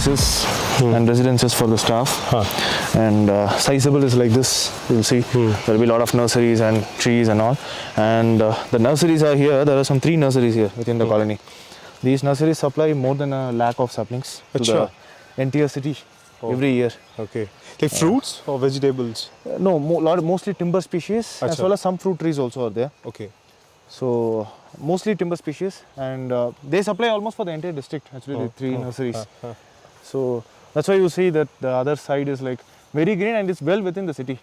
offices and residences for the staff. And sizable is like this, you'll see. There will be a lot of nurseries and trees and all. And the nurseries are here. There are some 3 nurseries here within the colony. These nurseries supply more than 1 lakh of saplings to the entire city every year. Okay. Like fruits or vegetables? No, mostly timber species as well as some fruit trees also are there. Okay. So mostly timber species, and they supply almost for the entire district actually, the 3 nurseries. So that's why you see that the other side is like very green and it's well within the city.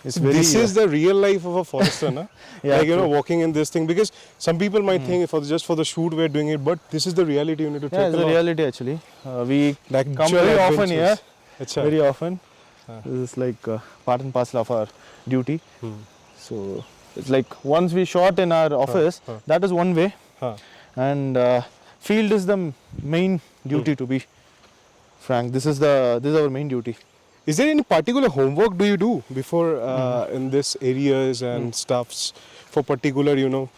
It's very, this is the real life of a forester, na? Yeah, like, you know, walking in this thing, because some people might think just for the shoot we're doing it, but this is the reality you need to take. Yeah, it's the reality actually. We come very often here. Very often. This is like part and parcel of our duty. So it's like once we shot in our office, that is one way, and field is the main duty, to be frank. This is our main duty. Is there any particular homework do you do before in this areas and stuffs for particular, you know,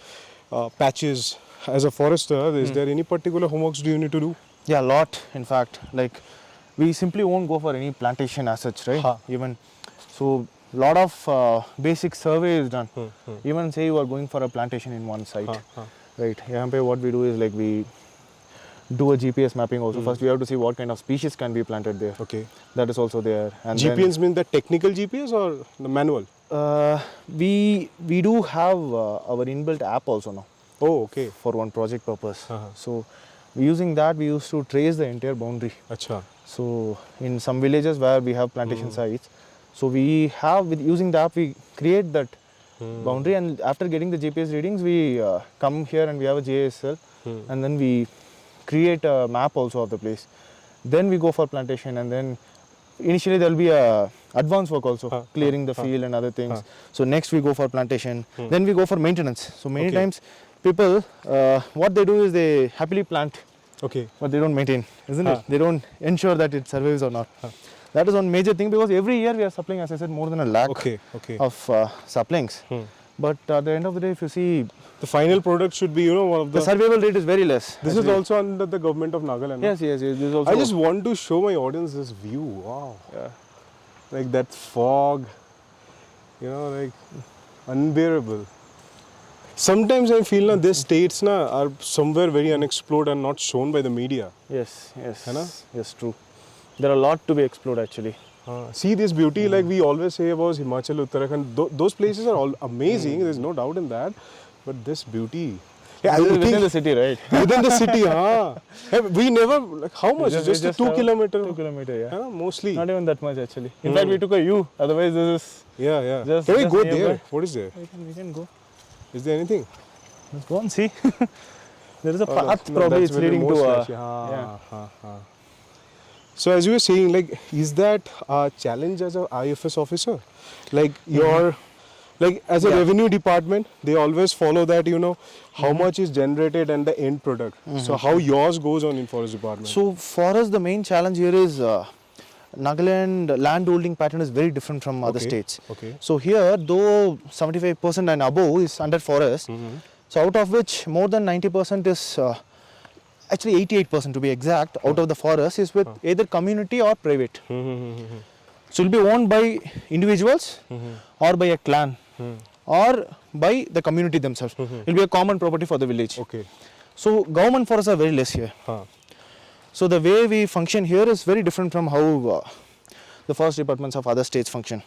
patches as a forester? Is there any particular homeworks do you need to do? Yeah, a lot. In fact, like we simply won't go for any plantation as such, right? Even so, lot of basic survey is done. Even say you are going for a plantation in one site, right? Here, what we do is like we do a GPS mapping also. First, we have to see what kind of species can be planted there. Okay, that is also there. And GPS mean the technical GPS or the manual? We do have our inbuilt app also now. Oh, okay. For one project purpose. So using that, we used to trace the entire boundary. Acha. So in some villages where we have plantation sites, so we have, with using the app, we create that boundary, and after getting the GPS readings, we come here and we have a JSL, and then we create a map also of the place. Then we go for plantation, and then initially there will be a advanced work also, clearing the field and other things. So next we go for plantation, then we go for maintenance. So many times people, what they do is they happily plant, but they don't maintain, isn't it? They don't ensure that it survives or not. That is one major thing, because every year we are supplying, as I said, more than 1 lakh of saplings. But at the end of the day, if you see, the final product should be, you know, one of the survival rate is very less. This is also under the government of Nagaland. Yes, yes, yes. This is also I just want to show my audience this view. Wow. Yeah. Like that fog, you know, like unbearable. Sometimes I feel these states are somewhere very unexplored and not shown by the media. Yes, yes. Yes, true. There are a lot to be explored actually. See this beauty, like we always say about Himachal, Uttarakhand. Those places are all amazing. There's no doubt in that. But this beauty. Yeah, within the city, right? Within the city, we never, like, how much? Just 2 kilometers? 2 kilometers, yeah. Mostly. Not even that much actually. In fact, we took a U. Otherwise, this is. Yeah. Can we go there? What is there? We can go. Is there anything? Let's go and see. There is a path, probably it's leading to So as you were saying, like, is that a challenge as an IFS officer? Like your, like as a revenue department, they always follow that, you know, how much is generated and the end product. So how yours goes on in forest department? So for us, the main challenge here is Nagaland land holding pattern is very different from other states. So here, though 75% and above is under forest, so out of which more than 90% is actually 88% to be exact, out of the forest is with either community or private. So it will be owned by individuals or by a clan or by the community themselves. It will be a common property for the village. So government forests are very less here. So the way we function here is very different from how the forest departments of other states function.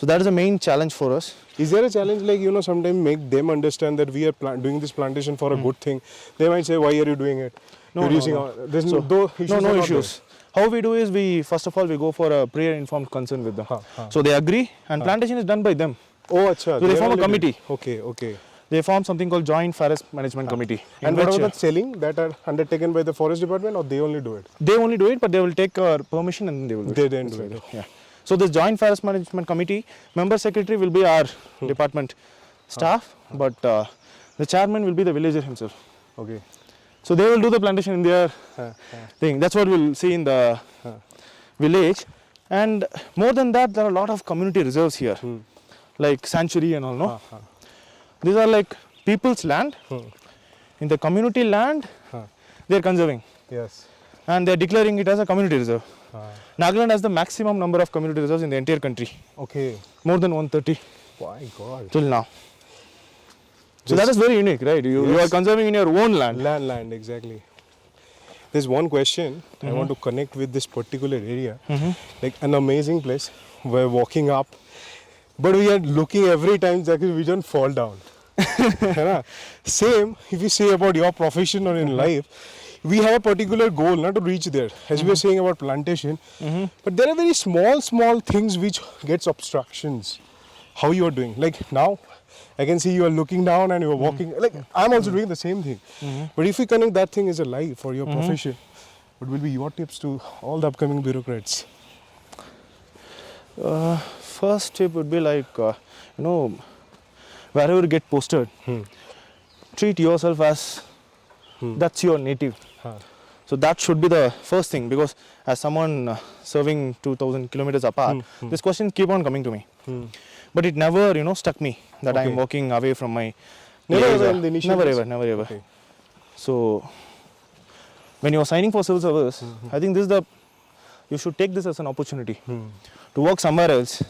So that is the main challenge for us. Is there a challenge, like, you know, sometimes make them understand that we are doing this plantation for a good thing? They might say, why are you doing it? No issues. How we do is, we first of all we go for a prior informed consent with them. So they agree, and plantation is done by them. Oh, acha. So they form a committee. Okay. They form something called Joint Forest Management Committee. And what about the selling that are undertaken by the forest department, or they only do it? They only do it, but they will take permission and they will do it. They then do it. Yeah. So this Joint Forest Management Committee, member secretary will be our department staff, but the chairman will be the villager himself. So they will do the plantation in their thing. That's what we'll see in the village. And more than that, there are a lot of community reserves here, like sanctuary and all, no? These are like people's land. In the community land, they are conserving. and they're declaring it as a community reserve. Nagaland has the maximum number of community reserves in the entire country. Okay. More than 130 My God. till now. So that is very unique, right? You are conserving in your own land. Land, exactly. There's one question I want to connect with this particular area. Like an amazing place. We're walking up, but we are looking every time that we don't fall down. है ना? Same if you say about your profession or in life, we have a particular goal not to reach there. As we were saying about plantation, but there are very small things which gets obstructions. How you are doing? Like now, I can see you are looking down and you are walking. Like I'm also doing the same thing. But if you connect that thing as a life for your profession, what will be your tips to all the upcoming bureaucrats? First tip would be like, wherever you get posted, treat yourself as that's your native. So that should be the first thing, because as someone serving 2,000 kilometers apart, this question keep on coming to me. But it never, struck me that I am walking away from my... Never ever in the initial Never days? ever. Okay. So, when you are signing for civil service, I think you should take this as an opportunity to work somewhere else,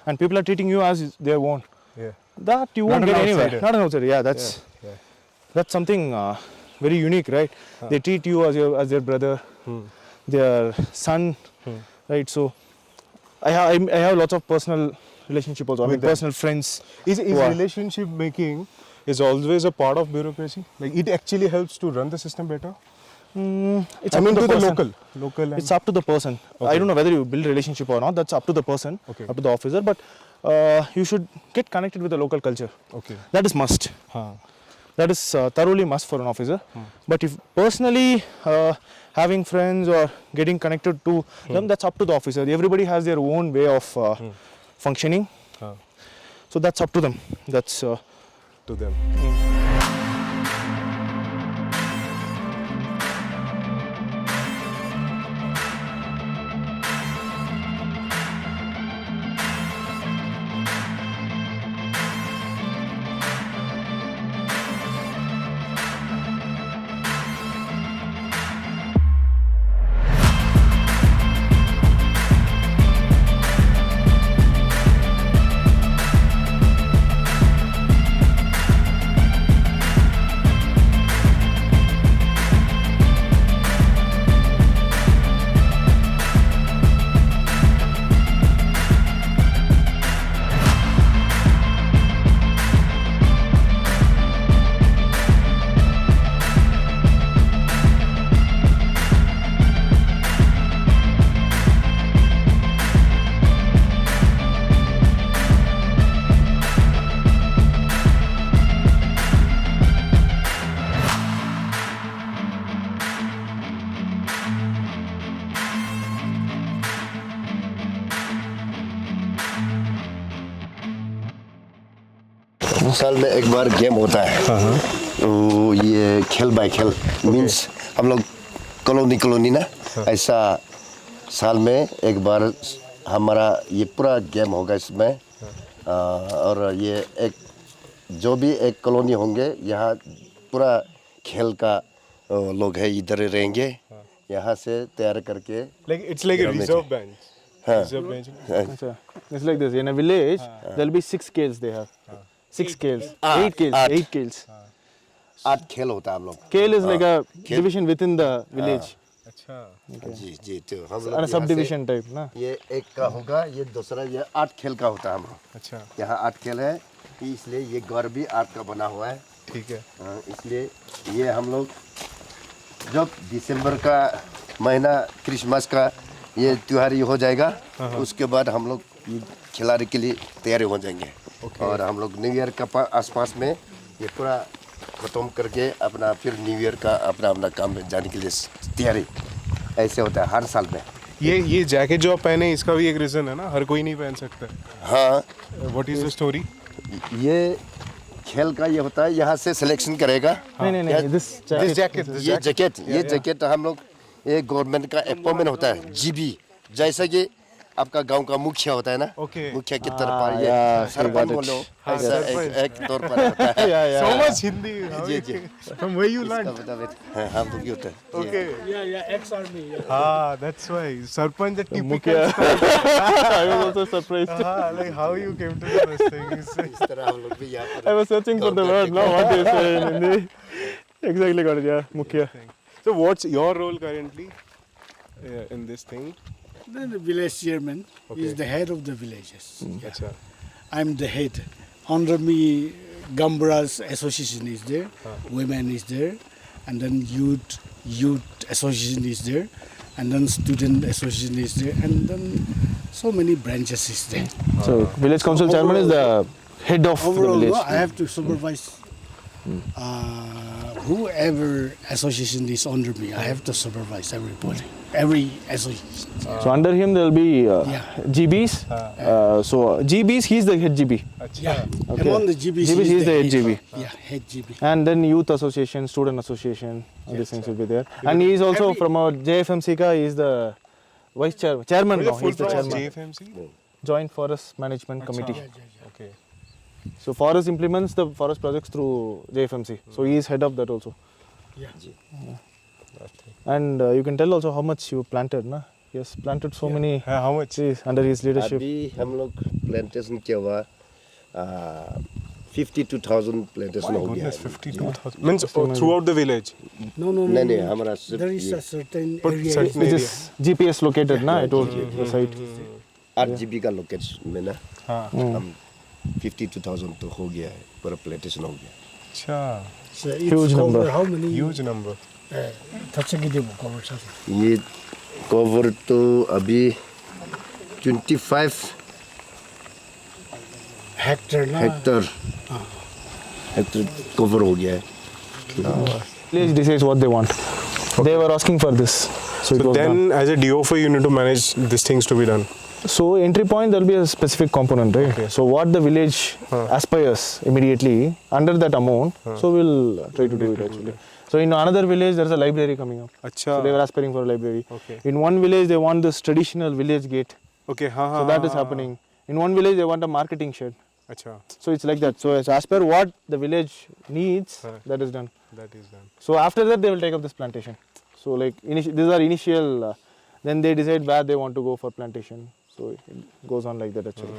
and people are treating you as their own. Yeah. That you won't Not get an anywhere. outsider. Not an outsider. Yeah, that's something very unique, right? They treat you as their brother, their son, right? So, I have lots of personal relationship also. I mean, them. personal friends. Is who are- relationship making is always a part of bureaucracy? Like it actually helps to run the system better? It's I up mean to to the person. local and It's up to the person. I don't know whether you build relationship or not. That's up to the person, Okay. up to the officer. But you should get connected with the local culture. okay. That is must. That is thoroughly must for an officer. But if personally having friends or getting connected to them, that's up to the officer. Everybody has their own way of functioning. So that's up to them. That's To them. साल में एक बार game होता है तो ये खेल bye खेल means हम लोग कॉलोनी ना ऐसा साल में एक बार हमारा ये पूरा गेम होगा इसमें और ये एक जो भी एक कॉलोनी होंगे यहाँ पूरा खेल का लोग है इधर रहेंगे यहाँ से तैयार करके Like it's like a reserve bench. Reserve bench. It's like this. In a village, there'll be 6 scales they have. 6 scales. 8 scales. 8 scales. 8 खेल होता है हम लोग Scale is like a division within the village. अच्छा. जी तो हम लोग And a यहाँ subdivision से- type, ना? ये एक का होगा ये दूसरा ये 8 खेल का होता है हम लोग अच्छा. यहाँ 8 खेल है इसलिए ये घर भी 8 का बना हुआ है ठीक है. इसलिए ये हम लोग जब दिसंबर का महीना क्रिसमस का ये त्योहार ये हो जाएगा उसके बाद हम लोग ये खिलाड़ी के लिए तैयारी हो जाएंगे और हम लोग न्यू ईयर का आसपास में ये पूरा ख़त्म करके अपना फिर न्यू ईयर का अपना अपना काम में जाने के लिए तैयारी ऐसे होता है हर साल में. ये जैकेट जो आप पहने इसका भी एक रीजन है ना हर कोई नहीं पहन सकता. हाँ व्हाट इज द स्टोरी? ये खेल का ये होता है यहाँ से सिलेक्शन करेगा नहीं, this jacket. ये जैकेट हम लोग ये गवर्नमेंट का अपॉइंटमेंट होता है जीबी जैसा कि आपका गांव का मुखिया होता है ना, Okay. मुखिया की तरफ पर ये yeah, सरपंच got it. बोलो, हाँ, ऐसा सरपंच। एक तौर पर होता है। Yeah, yeah. So much Hindi. Ji ji From where you इसका learned? मतलब है, हम लोग भी होता है। जी। Okay. Yeah, ex-army. Yeah. Ah, that's why. Sarpanch, the typical Mukhya. story. I was also surprised. Like how you came to know those things. इस तरह हम लोग भी यहाँ पर I was searching for the word, now what they say in Hindi. Exactly got it, yeah, Mukhya. So what's your role currently in this thing? Then the village chairman Okay. is the head of the villages. Yeah. Acha. I'm the head. Under me, Gambras Association is there, women is there, and then youth association is there, and then student association is there, and then so many branches is there. So, village council chairman is the head of the Overall, village. I have to supervise whoever association is under me. I have to supervise everybody, every association. So, under him there will be Yeah. GBs. So, GBs, he is the head GB. Yeah, Okay. among the GBs, GBs, he is the head GB. Yeah, head GB. And then youth association, student association, all these things will be there. And he is also from our JFMC, he is the chairman now. He is the chairman. JFMC? Joint Forest Management Committee. Okay. So, Forest implements the forest projects through JFMC. So, he is head of that also. Yeah. And you can tell also how much you planted, na? He has planted so many How much? trees under his leadership. अभी हम लोग plantation किया हुआ 52,000 plantation हो गया Goodness, है। 52,000. Means throughout the village. No, no, no. नहीं नहीं no. हमारा सिर्फ There is ये a certain But area. certain Which area. is GPS located, na? I told you the site. 8 GB का लोकेशन में ना हाँ. हम 52,000 तो हो गया है, पूरा प्लांटेशन हो गया। अच्छा. So it's Huge cover number. how many? Huge number. cover something. ये कवर तो अभी 25 Hectare na. हेक्टर कवर हो गया है। Village decides what they want. They were asking for this. So, it So was done. then, as a DFO, you need to manage these things to be done. So entry point there will be a specific component, right? Okay. So what the village aspires immediately under that amount, so we'll try to do it actually. So in another village there is a library coming up. Acha. So they were aspiring for a library. Okay. In one village they want this traditional village gate. Okay. हाँ हाँ. So that is happening. In one village they want a marketing shed. अच्छा. So it's like that. So as per what the village needs, that is done. That is done. So after that they will take up this plantation. So like these are initial. Then they decide where they want to go for plantation. So it goes on like that actually.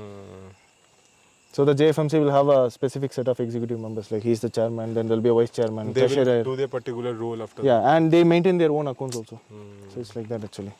So the JFMC will have a specific set of executive members. Like he's the chairman, then there'll be a vice chairman, They will treasurer. do their particular role after. Yeah, and they maintain their own accounts also. So it's like that actually.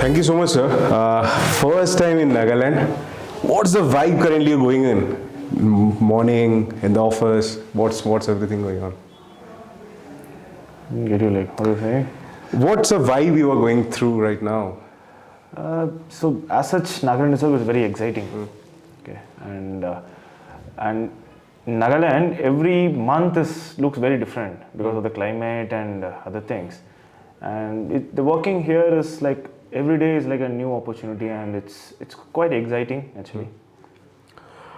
Thank you so much, sir. First time in Nagaland. What's the vibe currently you're going in? Morning in the office. What's everything going on? Get you like, what do you say? What's the vibe you are going through right now? So as such, Nagaland itself is very exciting. Okay, and Nagaland every month looks very different because of the climate and other things. And the working here is like every day is like a new opportunity, and it's quite exciting actually.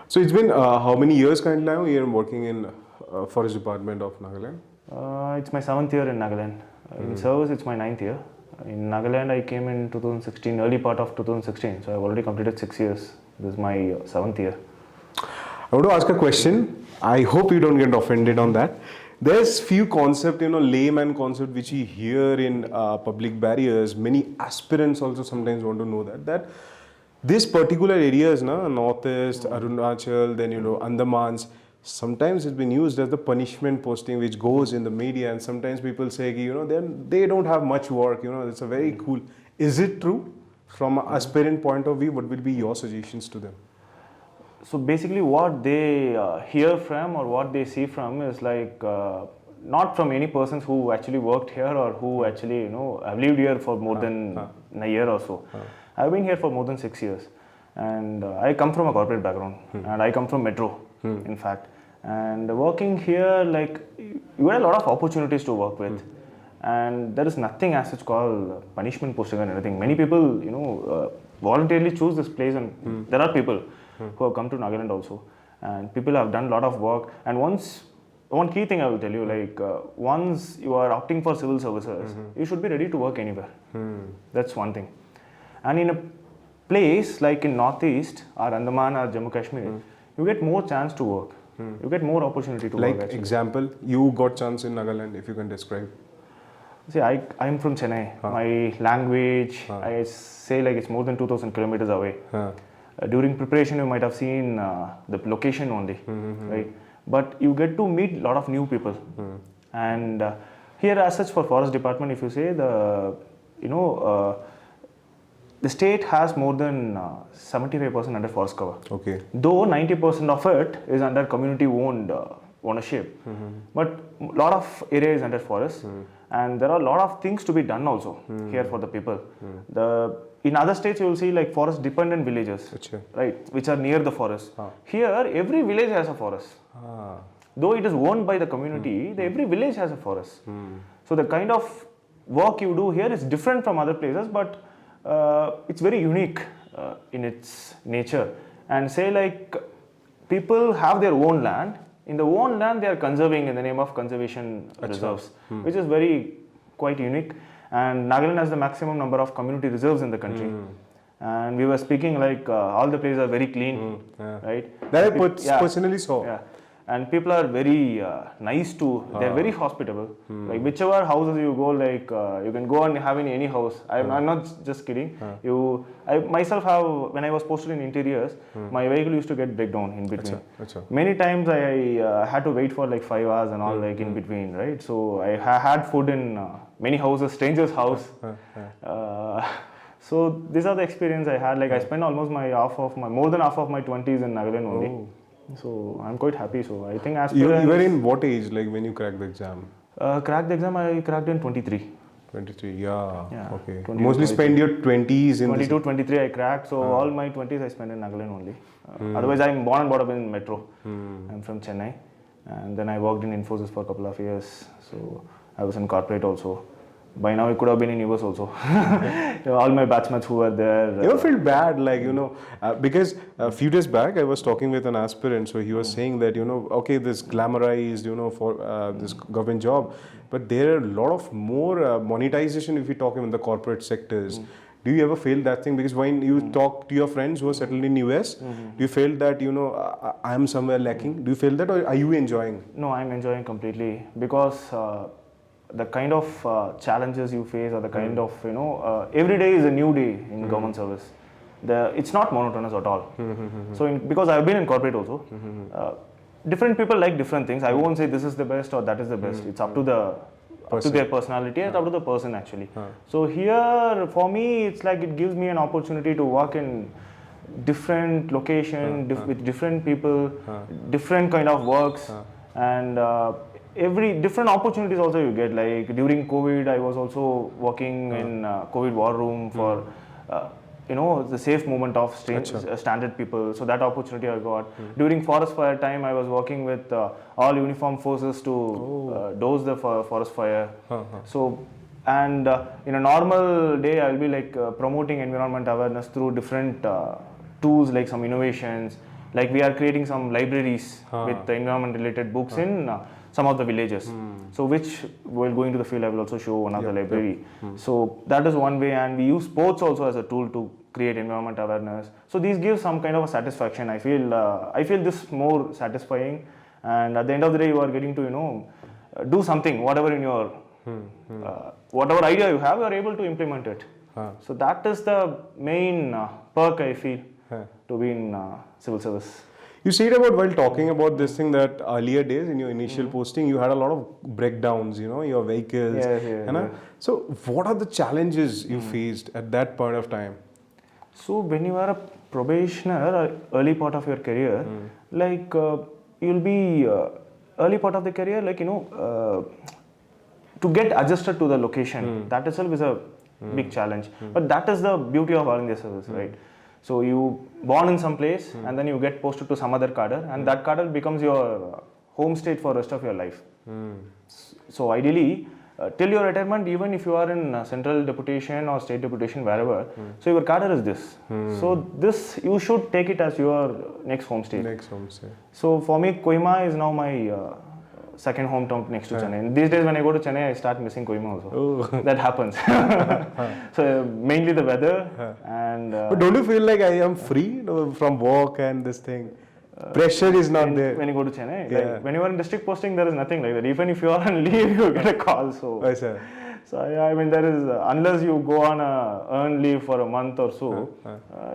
So it's been how many years kind of now you're working in Forest Department of Nagaland? It's my 7th year in Nagaland. In service, it's my 9th year. In Nagaland, I came in 2016, early part of 2016. So I've already completed 6 years. This is my 7th year. I want to ask a question. I hope you don't get offended on that. There's few concept, layman concept which we hear in public barriers. Many aspirants also sometimes want to know that this particular areas, Northeast, Arunachal, then Andamans, sometimes it's been used as the punishment posting which goes in the media, and sometimes people say, they don't have much work, it's a very cool. Is it true? From an aspirant point of view, what will be your suggestions to them? So basically what they hear from or what they see from is like not from any persons who actually worked here or who actually have lived here for more than a year or so. I've been here for more than 6 years, and I come from a corporate background, and I come from Metro, in fact. And working here, like, you get a lot of opportunities to work with, and there is nothing as such called punishment posting or anything. Many people, voluntarily choose this place, and there are people who have come to Nagaland also, and people have done a lot of work. And one key thing I will tell you, like once you are opting for civil services, you should be ready to work anywhere. That's one thing. And in a place like in Northeast or Andaman or Jammu Kashmir, you get more chance to work. You get more opportunity to work. Like example, you got chance in Nagaland, if you can describe. See, I'm from Chennai. My language, I say like it's more than 2,000 kilometers away. During preparation, you might have seen the location only, right? But you get to meet a lot of new people. And here, as such, for Forest Department, if you say the state has more than 75% under forest cover. Okay. Though 90% of it is under community-owned ownership, but a lot of area is under forest, and there are a lot of things to be done also here for the people. In other states, you will see like forest-dependent villages, right, which are near the forest. Here, every village has a forest. Though it is owned by the community, every village has a forest. So the kind of work you do here is different from other places, but it's very unique in its nature. And say like people have their own land. In the own land, they are conserving in the name of conservation reserves, which is quite unique. And Nagaland has the maximum number of community reserves in the country. And we were speaking like all the places are very clean, right? That I personally saw. Yeah. And people are very nice too. They're very hospitable. Like whichever houses you go, like you can go and have in any house. I'm not just kidding. I myself have, when I was posted in interiors, my vehicle used to get breakdown in between. Many times I had to wait for like 5 hours and all like in between, right? So I had food in many houses, strangers' house. So these are the experience I had. Like I spent almost more than half of my 20s in Nagaland only. So I'm quite happy. So I think as you were in what age, like when you cracked the exam? Cracked the exam, I cracked in 23. 23, yeah. Okay. 22, Mostly 23. spend your 20s in 22, 23 I cracked. So all my 20s I spent in Nagaland only. Otherwise I'm born and brought up in Metro. I'm from Chennai. And then I worked in Infosys for a couple of years. So I was in corporate also. By now, it could have been in US also. All my batchmates who were there. You ever feel bad, like, because a few days back I was talking with an aspirant, so he was saying that, okay, this glamorized, for this government job, but there are a lot of more monetization if you talk in the corporate sectors. Do you ever feel that thing? Because when you talk to your friends who are settled in US, do you feel that, I am somewhere lacking? Do you feel that, or are you enjoying? No, I'm enjoying completely because the kind of challenges you face, or the kind of, every day is a new day in government service. It's not monotonous at all. So, because I've been in corporate also, different people like different things. I won't say this is the best or that is the best. It's up to their personality, and it's up to the person actually. So here, for me, it's like it gives me an opportunity to work in different location, with different people, different kind of works, and every different opportunities also you get. Like during COVID, I was also working in COVID war room for the safe movement of standard people. So that opportunity I got. During forest fire time, I was working with all uniform forces to dose the forest fire. So, and in a normal day, I'll be like promoting environment awareness through different tools, like some innovations. Like we are creating some libraries with the environment related books in some of the villages. So which while going to the field I will also show one of the library. So that is one way, and we use sports also as a tool to create environment awareness. So these give some kind of a satisfaction. I feel this more satisfying, and at the end of the day you are getting to do something, whatever in your whatever idea you have, you are able to implement it. So that is the main perk I feel to be in civil service. You said about while talking about this thing that earlier days in your initial posting, you had a lot of breakdowns, your vehicles. Yes. So what are the challenges you faced at that point of time? So when you are a probationer, early part of your career, like you'll be early part of the career, like to get adjusted to the location, that itself is a big challenge. But that is the beauty of all India service, right? So you born in some place and then you get posted to some other cadre, and that cadre becomes your home state for rest of your life. So ideally, till your retirement, even if you are in central deputation or state deputation, wherever, so your cadre is this. So this, you should take it as your next home state. So for me, Kohima is now my second hometown next to Chennai. These days when I go to Chennai, I start missing Kohima also. That happens. So mainly the weather and... but don't you feel like I am free from work and this thing? Pressure is not there. When you go to Chennai, like when you are in district posting, there is nothing like that. Even if you are on leave, you get a call. So, I mean, there is unless you go on a earned leave for a month or so,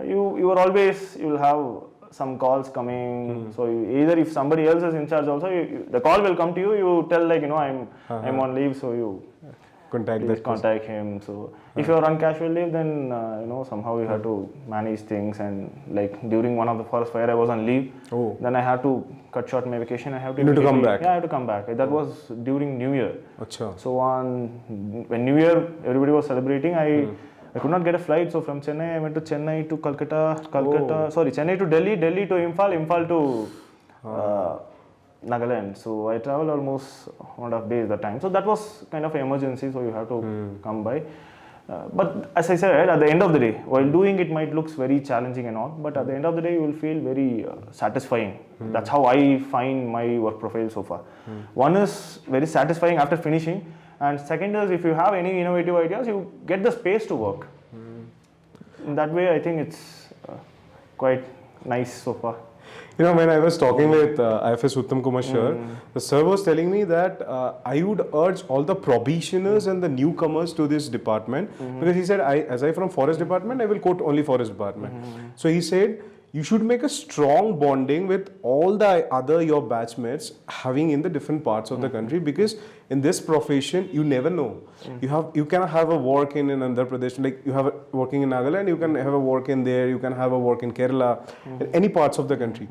you are always, you will have some calls coming. So either if somebody else is in charge, also the call will come to you. You tell like I'm on leave, so you contact him. So if you are on casual leave, then somehow you have to manage things. And like during one of the forest fire, I was on leave. Then I had to cut short my vacation. I have to come back. Yeah, I have to come back. That was during New Year. So when New Year everybody was celebrating, I could not get a flight. So from Chennai, I went to Chennai to Chennai to Delhi, Delhi to Imphal to Nagaland. So I traveled almost 1.5 days that time. So that was kind of an emergency, so you have to come by. But as I said, at the end of the day, while doing it might looks very challenging and all, but at the end of the day, you will feel very satisfying. That's how I find my work profile so far. One is very satisfying after finishing, and second is if you have any innovative ideas, you get the space to work. In that way, I think it's quite nice so far. When I was talking with IFS Uttam Kumar sir, the sir was telling me that I would urge all the probationers and the newcomers to this department, because he said, as I from forest department, I will quote only forest department. So he said, you should make a strong bonding with all the other your batchmates having in the different parts of the country, because in this profession you never know. You can have a work in Andhra Pradesh, like you have a working in Nagaland, you can have a work in there, you can have a work in Kerala, in any parts of the country.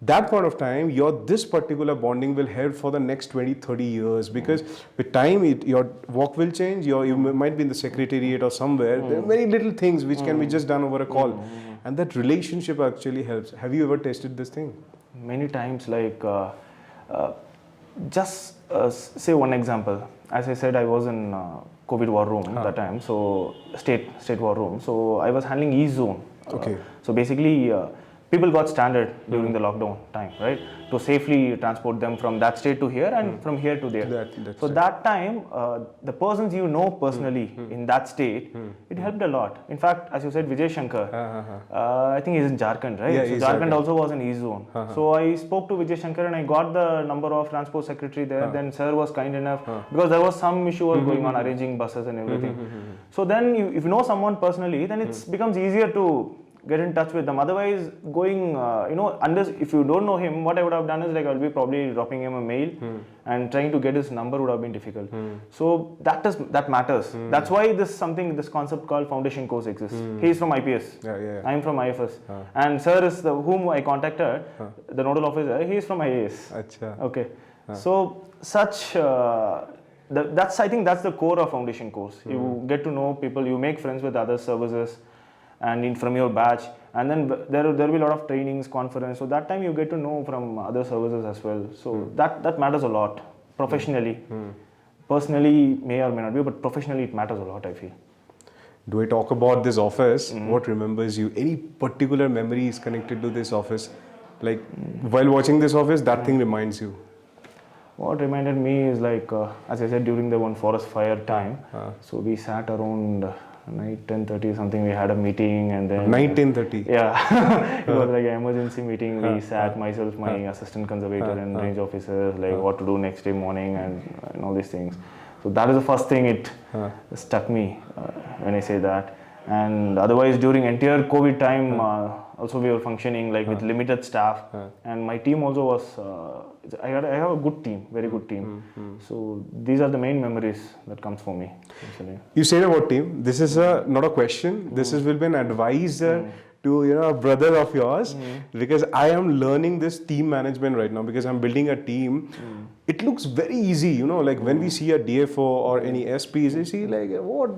That point of time, this particular bonding will help for the next 20-30 years, because with time your work will change. You might be in the secretariat or somewhere. There are very little things which can be just done over a call, and that relationship actually helps. Have you ever tasted this thing? Many times, like just say one example. As I said, I was in COVID war room that time, so state war room. So I was handling East zone. So basically, people got stranded during the lockdown time, right? To safely transport them from that state to here and from here to there. So that time, the persons you know personally in that state, it helped a lot. In fact, as you said, Vijay Shankar, I think he's in Jharkhand, right? Yeah, so Jharkhand also was in East zone. So I spoke to Vijay Shankar and I got the number of transport secretary there. Then sir was kind enough, because there was some issue going on arranging buses and everything. So then if you know someone personally, then it becomes easier to get in touch with them. Otherwise, going, unless if you don't know him, what I would have done is like I'll be probably dropping him a mail and trying to get his number would have been difficult. So that matters. That's why this concept called foundation course exists. He is from IPS. I'm from IFS. And sir is whom I contacted, the nodal officer. He is from IAS. Okay. So such. I think that's the core of foundation course. You get to know people. You make friends with other services and from your batch, and then there will be a lot of trainings, conference. So that time you get to know from other services as well. So that matters a lot professionally. Personally, may or may not be, but professionally it matters a lot, I feel. Do I talk about this office? What remembers you? Any particular memories connected to this office? Like while watching this office, that thing reminds you. What reminded me is like, as I said, during the one forest fire time, so we sat around night 10:30 something, we had a meeting, and then... Night 10:30? Yeah, it was like an emergency meeting. We sat, myself, my assistant conservator and range officers, like what to do next day morning and all these things. So that is the first thing it struck me when I say that. And otherwise during entire COVID time, also we were functioning like with limited staff, and my team also was, I have a good team, very good team. So these are the main memories that comes for me. Actually. You said about team. This is not a question. This will be an advice to a brother of yours, because I am learning this team management right now, because I'm building a team. It looks very easy, like when we see a DFO or any SPs, they see like what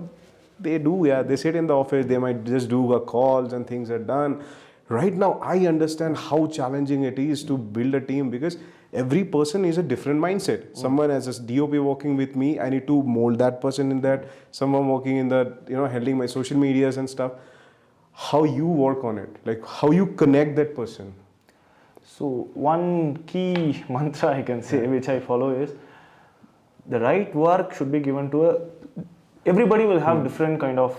they do. Yeah, they sit in the office, they might just do calls and things are done. Right now, I understand how challenging it is to build a team, because every person is a different mindset. Someone as a DOP working with me, I need to mold that person in that. Someone working in the, handling my social medias and stuff. How you work on it, like how you connect that person. So one key mantra I can say, which I follow, is the right work should be given to everybody will have different kind of,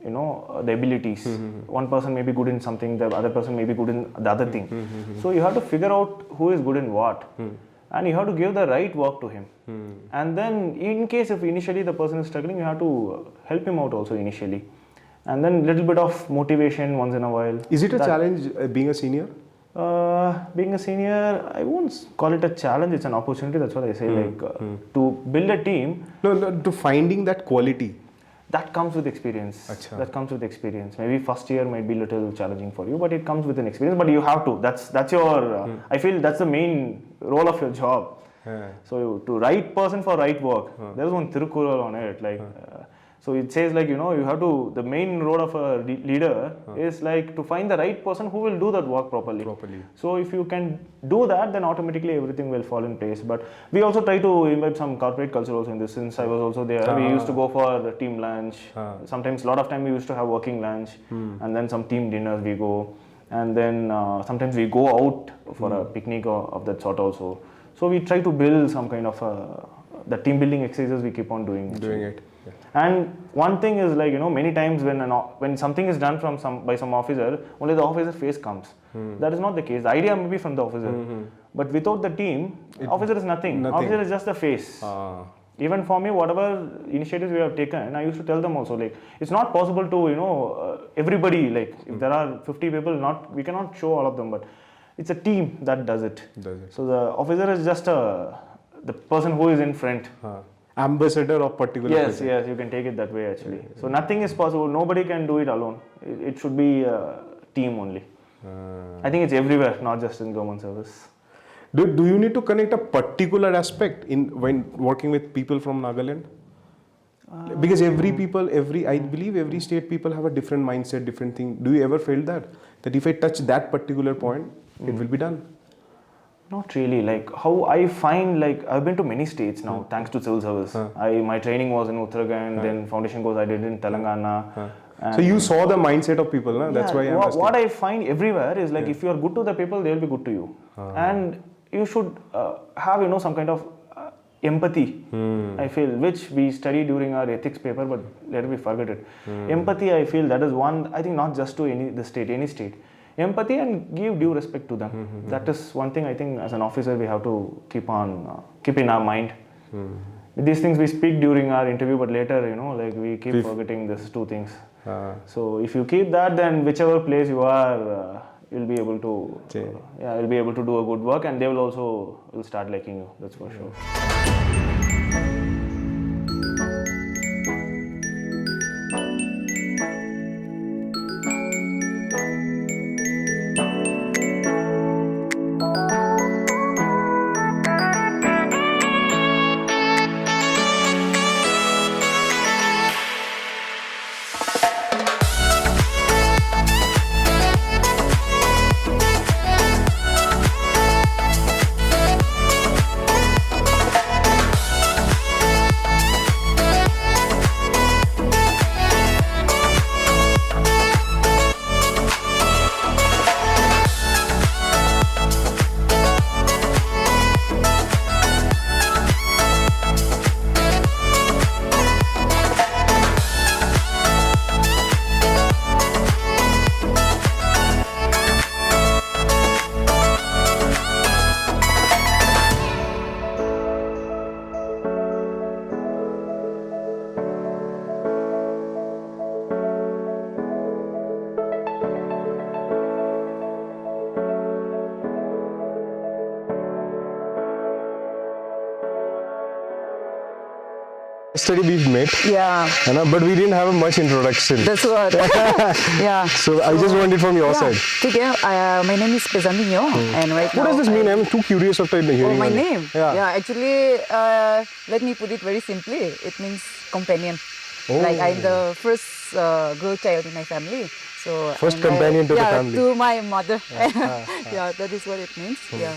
the abilities. One person may be good in something, the other person may be good in the other thing. So you have to figure out who is good in what. And you have to give the right work to him. And then in case if initially the person is struggling, you have to help him out also initially. And then little bit of motivation once in a while. Is it a challenge being a senior? Being a senior, I won't call it a challenge, it's an opportunity, that's what I say. To build a team. No, to finding that quality. That comes with experience. Achha. That comes with experience. Maybe first year might be a little challenging for you, but it comes with an experience. But you have to. That's your. I feel that's the main role of your job. So to right person for right work. There's one Tirukural on it. So it says you have to. The main role of a leader is to find the right person who will do that work properly. So if you can do that, then automatically everything will fall in place. But we also try to imbibe some corporate culture also in this. Since I was also there, we used to go for team lunch. Sometimes a lot of time we used to have working lunch, and then some team dinners we go, and then sometimes we go out for a picnic of that sort also. So we try to build some kind of the team building exercises we keep on doing. Doing it. Yeah. And one thing is many times when something is done by some officer, only the officer face comes. That is not the case. The idea may be from the officer, but without the team, officer is nothing. Officer is just the face. Even for me, whatever initiatives we have taken, I used to tell them also it's not possible to everybody if there are 50 people, we cannot show all of them, but it's a team that does it. So the officer is just the person who is in front. Ambassador of particular yes, you can take it that way actually. So nothing is possible. Nobody can do it alone. It should be a team only. I think it's everywhere, not just in government service. Do you need to connect a particular aspect when working with people from Nagaland? Because I believe every state people have a different mindset, different thing. Do you ever feel that if I touch that particular point, it will be done? Not really. How I find, I've been to many states now, thanks to civil service. My training was in Uttarakhand, then foundation course I did in Telangana. So you saw the mindset of people, na? That's why I'm asking. What I find everywhere is if you are good to the people, they will be good to you. And you should have, some kind of empathy, I feel, which we study during our ethics paper, but let me forget it. Empathy, I feel that is one, I think not just to any state. Empathy and give due respect to them. That is one thing I think as an officer we have to keep in our mind. These things we speak during our interview, but later, we keep forgetting these two things. So if you keep that, then whichever place you are, you'll be able to, you'll be able to do a good work, and they will start liking you. That's for sure. Yesterday we've met, Yeah, but we didn't have a much introduction. that's what. Yeah. So I just wanted from your side. ठीक है. My name is Pesandinho, and right now. What does this mean? I'm too curious of hearing. Oh, my it. name. Yeah. Actually, let me put it very simply. It means companion. Like I'm the first girl child in my family. So First companion to the family. To my mother. Yeah, that is what it means. Yeah.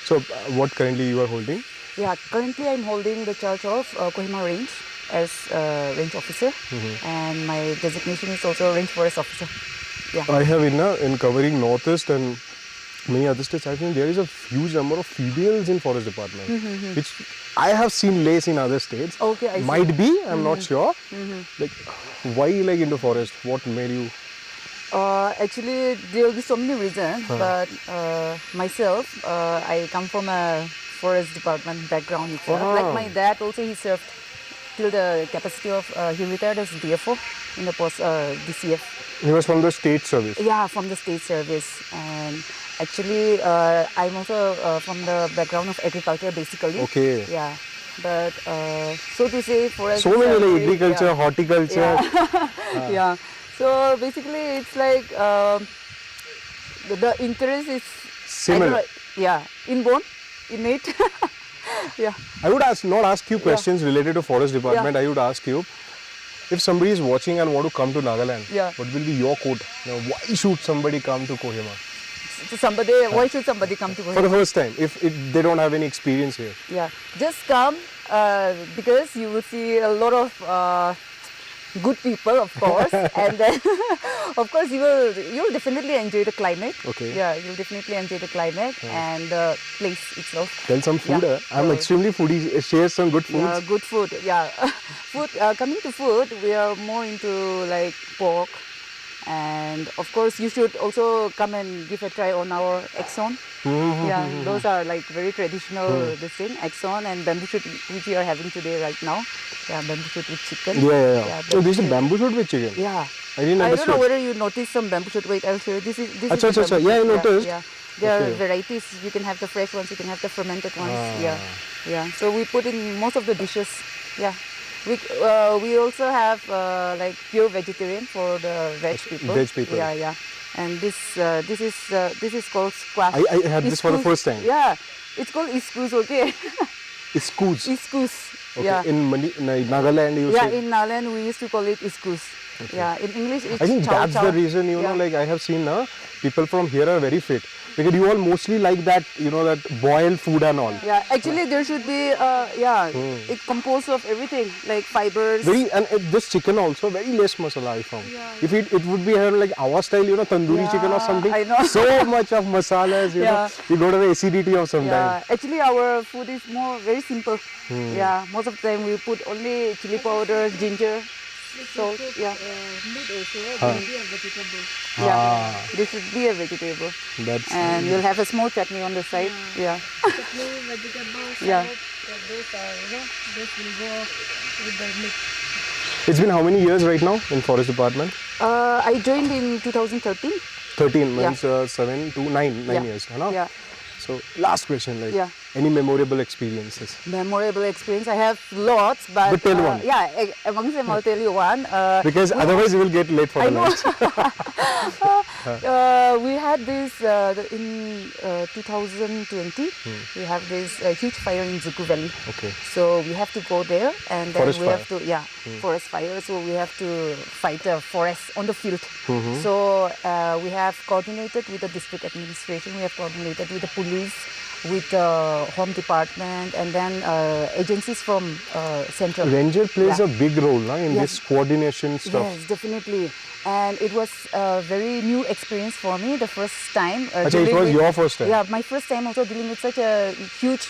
So what currently you are holding? Yeah, currently I'm holding the charge of Kohima range as range officer, and my designation is also range forest officer. Yeah. I have in covering Northeast and many other states, I think there is a huge number of females in forest department, which I have seen less in other states. Okay, I see. Might be, I'm not sure. Like, why like into forest? What made you? Actually, there will be so many reasons, but myself, I come from a forest department background itself. Like my dad also, he served till the capacity of, he retired as DFO in the post DCF. He was from the state service. Yeah, from the state service. And actually, I'm also from the background of agriculture basically. Okay. Yeah. But so to say, forest. So many like very- agriculture, yeah. horticulture. Yeah. Yeah. So basically, it's like the interest is Similar. Yeah, inborn, innate. Yeah. I would not ask you questions related to forest department. Yeah. I would ask you, if somebody is watching and want to come to Nagaland, Yeah. what will be your quote? Why should somebody come to Kohima So why should somebody come to for the first time if they don't have any experience here? Yeah, just come because you will see a lot of good people, of course, and then of course you'll definitely enjoy the climate. Okay. Yeah, you'll definitely enjoy the climate and the place itself. Tell some food. Yeah. I'm extremely foodie. Share some good foods. Yeah, good food. Yeah, food. Coming to food, we are more into like pork, and of course you should also come and give a try on our Exxon. Yeah, those are like very traditional this thing, Exxon and bamboo shoot, which we are having today right now. Yeah, bamboo shoot with chicken. Yeah. So this is bamboo bamboo shoot with chicken. shoot. Yeah. I didn't I don't understand. know whether you noticed some bamboo shoot. Wait, I'll show you. This is the Acha. bamboo Yeah, I shoot. noticed. Yeah. There Okay. are varieties. You can have the fresh ones. You can have the fermented ones. Yeah. So we put in most of the dishes. Yeah. We also have like pure vegetarian for the veg people. Veg people. Yeah. And this is called squash. I had this for the Iskus. first time. Yeah. It's called iskus. Okay. Iskus. Iskus. Okay. Yeah. In Nagaland, you Yeah, say. in Nagaland we used to call it iskus. Yeah, in English it's I think chow that's chow. the reason, you know, Yeah. like I have seen people from here are very fit. Because you all mostly like that, that boiled food and all. Yeah, actually there should be, it composed of everything, like fibers. This chicken also, very less masala I found. If it would be like our style, tandoori chicken or Yeah, something. I know. So much of masalas, Yeah. you don't have acidity of some Yeah, time. actually our food is very simple. Yeah, most of the time we put only chili powder, ginger, salt. Yeah. Meat also, there will be a vegetable. Yeah, this should be a vegetable. That's And you'll have a small chutney on the side. Yeah. Chutney, vegetables, Yeah. salad, those are, those will go with the meat. It's been how many years right now in forest department? I joined in 2013. 13 Yeah. means 7 to 9 Yeah. years. You know? Yeah. So last question, like Yeah. any memorable experiences? Memorable experience. I have lots, but tell one. Yeah, amongst them I'll tell you one. Because otherwise you will get late for I the know. lunch. We had this in 2020. We have this huge fire in Zuku Valley. Okay. So we have to go there, and then Forest we fire. have to forest fire. So we have to fight the forest on the field. So we have coordinated with the district administration. We have coordinated with the police, with the home department, and then agencies from central. Ranger plays Yeah. a big role in Yes. this coordination stuff. Yes, definitely. And it was a very new experience for me, the first time. Achha, it dealing was with- your first time? Yeah, my first time also dealing with such a huge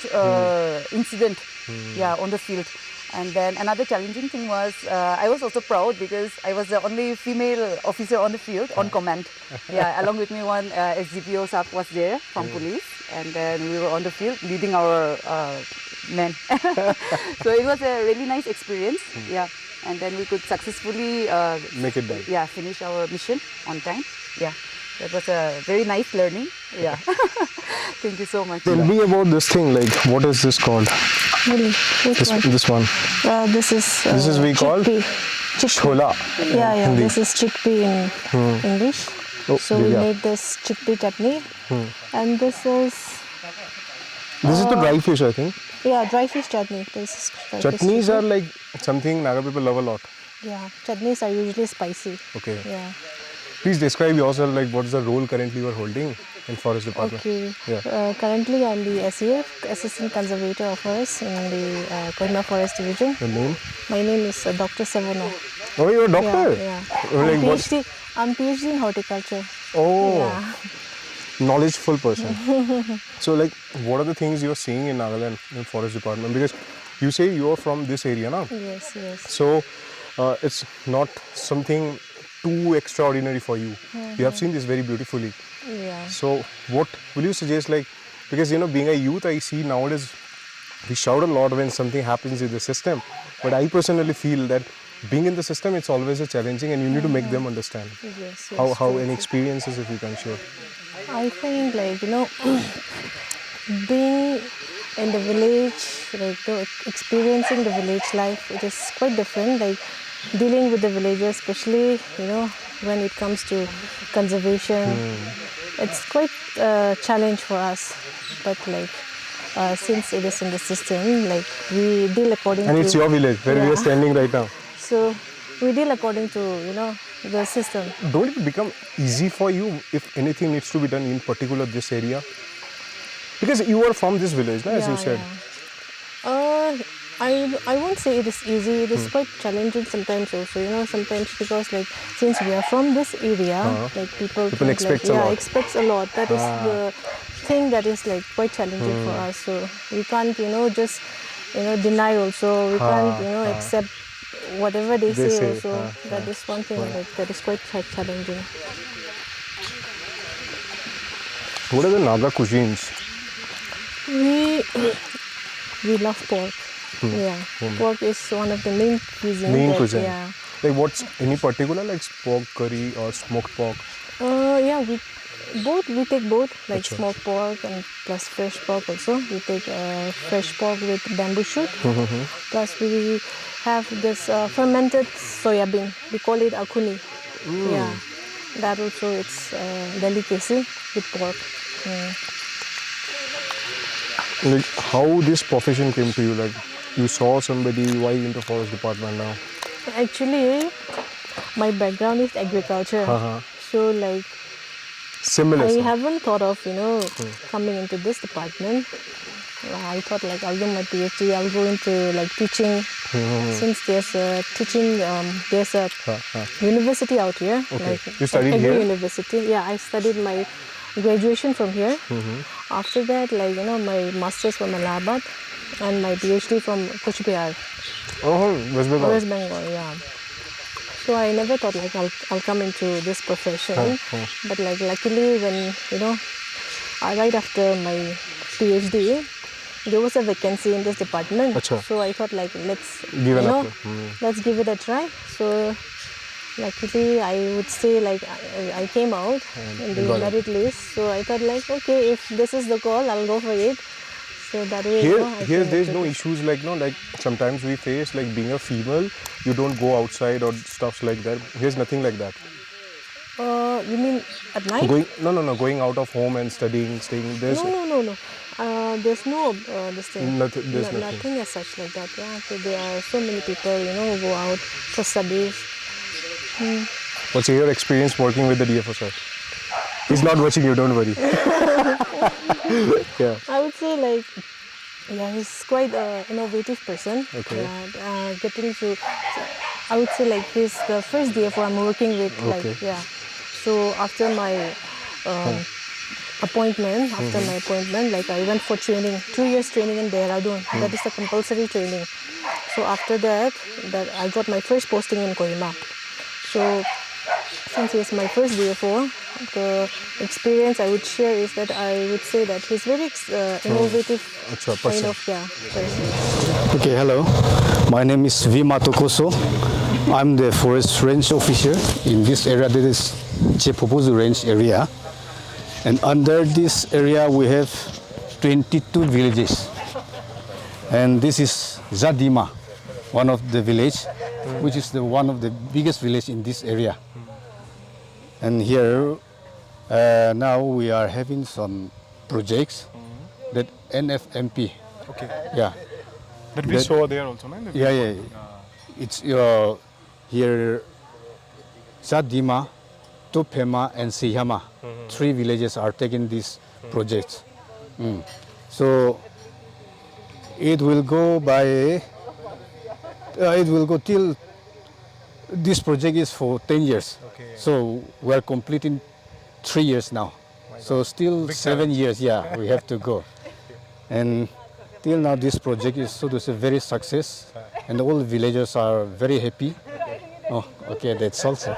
incident on the field. And then another challenging thing was, I was also proud because I was the only female officer on the field, on command. Yeah, along with me one SGPO Sap was there from police. And then we were on the field leading our men. So it was a really nice experience. Yeah. And then we could successfully Make it done. yeah, finish our mission on time. Yeah, that was a very nice learning. Yeah, thank you so much. Tell me about this thing, like what is this called? Really? Which one? This one. This is we call chickpea. Chola. Yeah. Hindi. This is chickpea in English. Oh, So we yeah. make this chickpea chutney, and this is This is the dry fish, I think. dry fish chutney. This is dry fish Chutneys chutney. are like something Naga people love a lot. Yeah, chutneys are usually spicy. Okay. Yeah. Please describe yourself, like what's the role currently you are holding in Forest Department? Okay. Yeah. Currently, I'm the SEF, Assistant Conservator of Forest in the Kohima Forest Division. Your name? My name is Dr. Savona. Oh, you're a doctor? Yeah. You're I'm like what? I'm PhD in horticulture. Oh, Yeah. knowledgeful person. So, like, what are the things you're seeing in Nagaland in Forest Department? Because you say you are from this area, na? Yes. So, it's not something too extraordinary for you. You have seen this very beautifully. Yeah. So, what will you suggest? Like, because being a youth, I see nowadays we shout a lot when something happens in the system. But I personally feel that being in the system, it's always a challenging, and you need to make them understand. Yes. How true. any experiences, if you can share. I think being in the village, experiencing the village life, it is quite different. Like dealing with the villagers, especially when it comes to conservation, it's quite a challenge for us. But since it is in the system, we deal according And to. it's your village where we are standing right now. So we deal according to the system. Don't it become easy for you if anything needs to be done in particular this area? Because you are from this village, as you said. I won't say it is easy. It is quite challenging sometimes also. Sometimes because since we are from this area, people think, expect a lot. expects a lot. That is the thing that is quite challenging for us. So we can't just deny also. We can't accept whatever they say also. That is one thing that is quite challenging. What are the Naga cuisines? We love pork. Yeah, pork is one of the main cuisine. Cuisine. Yeah. Like what's any particular, like pork curry or smoked pork? We take both, smoked pork and plus fresh pork also. We take fresh pork with bamboo shoot. Plus we have this fermented soya bean. We call it akuni. Yeah, that also it's delicacy with pork. Like how this profession came to you? Like you saw somebody, why into forest department now? Actually, my background is agriculture. So Similar. I haven't thought of coming into this department. I thought I'll do my PhD. I'll go into teaching. Since there's a teaching, there's a university out here. Okay. You studied agri here? University. Yeah, I studied my graduation from here. After that, my masters from Allahabad and my PhD from Kuch Bihar. Oh, West Bengal. West Bengal, yeah. So I never thought I'll come into this profession. But luckily when right after my PhD, there was a vacancy in this department. Achha. So I thought let's Give let's give it a try. So luckily I would say I came out in the merit list. So I thought okay, if this is the call, I'll go for it. So that way Here there's no issues like sometimes we face being a female, you don't go outside or stuff like that. Here's nothing like that. You mean at night? Going out of home and studying, staying. There's No. There's no this thing. There's nothing. Nothing as such like that. Yeah. So there are so many people who go out for studies. What's your experience working with the DFO sir? He's not watching you, don't worry. Yeah. I would say he's quite an innovative person. Okay. Yeah, getting to, I would say he's the first DFO I'm working with. Okay. So after my appointment, I went for training, 2 years training in Dehradun. That is the compulsory training. So after that I got my first posting in Kohima. So since he's my first DFO, the experience I would share is that I would say that he's very innovative kind of person. Okay, hello. My name is VEEM I'm the forest range officer in this area. This is Chepopozu range area. And under this area we have 22 villages. And this is Zadima, one of the village, which is one of the biggest village in this area. And here, now we are having some projects that NFMP. Okay. Yeah. That we saw there also, man. Yeah. It's here, Zadima, Tupema, and Sihama. Three villages are taking these projects. So it will go till this project is for 10 years. Okay. So we are completing 3 years now. So still 7 years, we have to go. And till now this project is so to say very success, and all villagers are very happy. Oh, okay, that's all, sir.